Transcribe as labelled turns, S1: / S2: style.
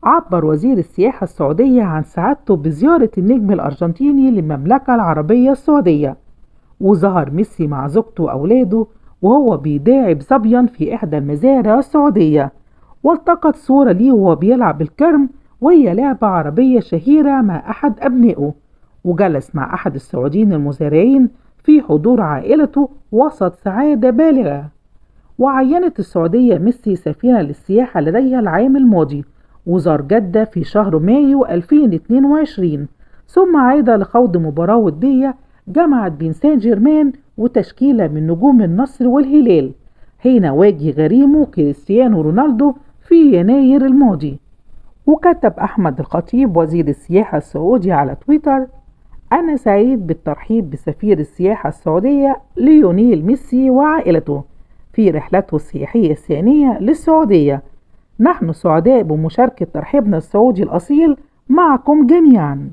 S1: عبر وزير السياحة السعودية عن سعادته بزيارة النجم الأرجنتيني للمملكة العربية السعودية، وظهر ميسي مع زوجته وأولاده وهو بيداعب ظبيا في إحدى المزارع السعودية، والتقط صورة ليه وهو بيلعب الكرم، وهي لعبة عربية شهيرة مع أحد أبنائه، وجلس مع أحد السعوديين المزارعين في حضور عائلته وسط سعادة بالغة. وعينت السعودية ميسي سفيرا للسياحة لديها العام الماضي، وزار جدة في شهر مايو 2022، ثم عاد لخوض مباراة ودية جمعت بين سان جيرمان وتشكيلة من نجوم النصر والهلال، حين واجه غريمه كريستيانو رونالدو في يناير الماضي. وكتب أحمد الخطيب وزير السياحة السعودي على تويتر: أنا سعيد بالترحيب بسفير السياحة السعودية ليونيل ميسي وعائلته في رحلته السياحية الثانية للسعودية. نحن سعداء بمشاركة ترحيبنا السعودي الأصيل معكم جميعا.